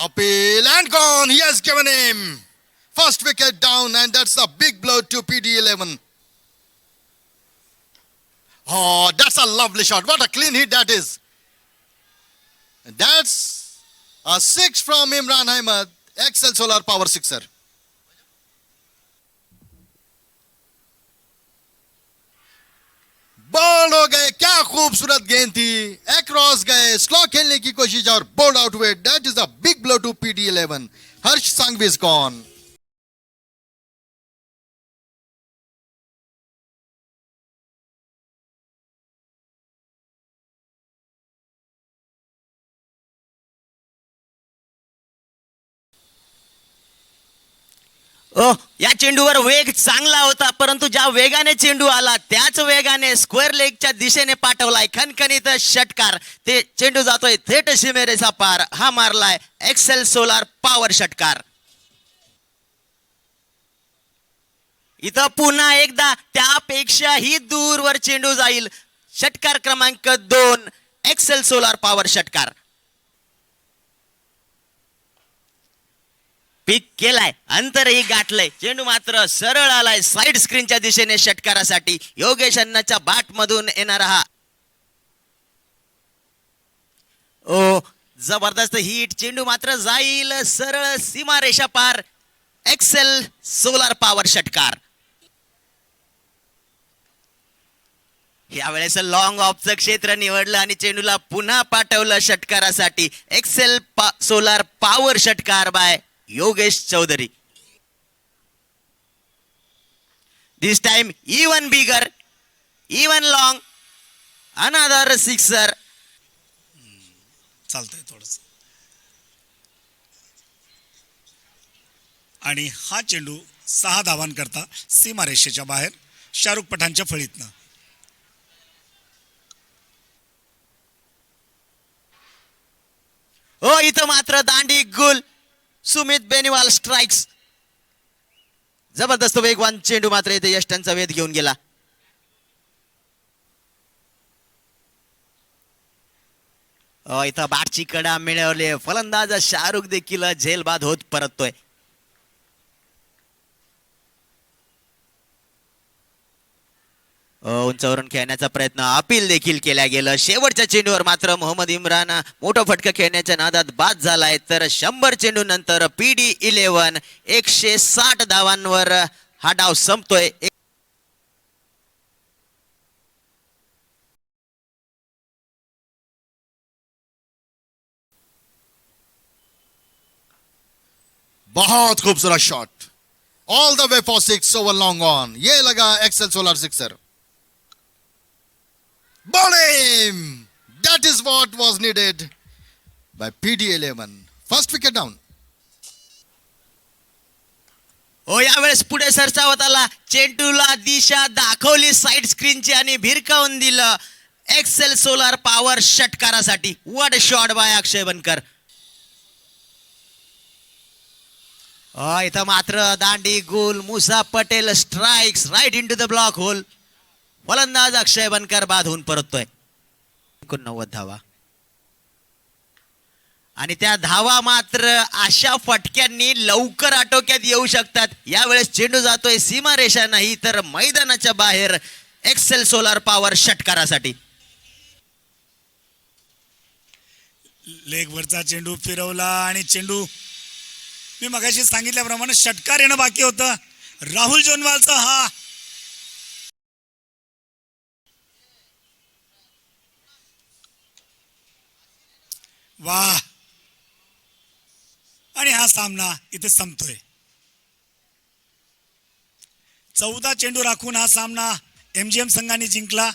Appeal and gone. He has given him. First wicket down, and that's a big blow to PD11. Oh, that's a lovely shot. What a clean hit that is. And that's a six from Imran Ahmed, XL Solar Power sixer. Ball हो गए, क्या खूबसूरत गेंद थी, across गए, slow खेलने की कोशिश और बोल्ड आउट हुए. That is a big blow to PD11. Harsh Sanghavi is gone. ओ या चेंडूवर वेग चांगला होता, परंतु ज्या वेगाने चेंडू आला त्याच वेगाने स्क्वेअर लेगच्या दिशेने पाठवलाय खणखणीत षटकार. ते चेंडू जातोय थेट सीमेरेषा पार. हा मारलाय एक्सेल सोलार पॉवर षटकार. इथं पुन्हा एकदा त्यापेक्षाही दूरवर चेंडू जाईल. षटकार क्रमांक 2 एक्सेल सोलार पॉवर षटकार. पिक केलाय, अंतरही गाठलंय. चेंडू मात्र सरळ आलाय साइड स्क्रीनच्या दिशेने षटकारासाठी. योगेश अण्णाच्या बाट मधून येणारा हा ओ जबरदस्त हिट. चेंडू मात्र जाईल सरळ सीमारेषा पार. एक्सेल सोलार पॉवर षटकार. यावेळेस लॉंग ऑफचं क्षेत्र निवडलं आणि चेंडूला पुन्हा पाठवलं षटकारासाठी. एक्सेल सोलार पॉवर षटकार by Yogesh Chaudhari. This time even bigger, even long, another sixer. चालतंय थोडंसं. आणि हा चेंडू 6 धावांकरता सीमारेषेच्या बाहेर शाहरुख पठाणच्या फळीतनं. हो इथं मात्र दांडी गुल. सुमित बेनीवाल स्ट्राइक्स. जबरदस्त वेगवान चेंडू मात्र इथे यष्टांचा वेध घेऊन गेला. इथं बाटची कडा मिळवले. फलंदाज शाहरुख देखील झेलबाद होत परततोय. उंचावरून खेळण्याचा प्रयत्न अपील देखील केला गेलं. शेवटच्या चेंडूवर मात्र मोहम्मद इम्रान मोठं फटका खेळण्याच्या नादात बाद झालाय. तर 100 चेंडू नंतर PD11 160 धावांवर हा डाव संपतोय. बहुत खूबसूरत shot. All the way for 6 over long on. ये लगा Excel solar sixer. Bowling! That is what was needed by PD11. First wicket down. यावेळेस पुढे सरसावत आला. चेंडूला दिशा दाखवली साइड स्क्रीनची आणि भिरकावून दिलं एक्सेल सोलार पॉवर षटकारासाठी. What a shot by Akshay Bankar. इथं मात्र दांडी गुल. Musa Patel strikes right into the block hole. फलंदाज अक्षय बनकर बाद होऊन परततोय. 89 धावा आणि त्या धावा मात्र अशा फटक्यांनी लवकर आटोक्यात येऊ शकतात. यावेळेस चेंडू जातोय सीमारेषा नाही तर मैदानाच्या बाहेर एक्सेल सोलार पॉवर षटकारासाठी. लेगवरचा चेंडू फिरवला आणि चेंडू मी मगाशी सांगितल्याप्रमाणे षटकार येणं बाकी होतं. राहुल जोनवालचा हा वाह. आणि हा सामना इथे संपतोय. 14 चेंडू राखून हा सामना MGM संघाने जिंकला.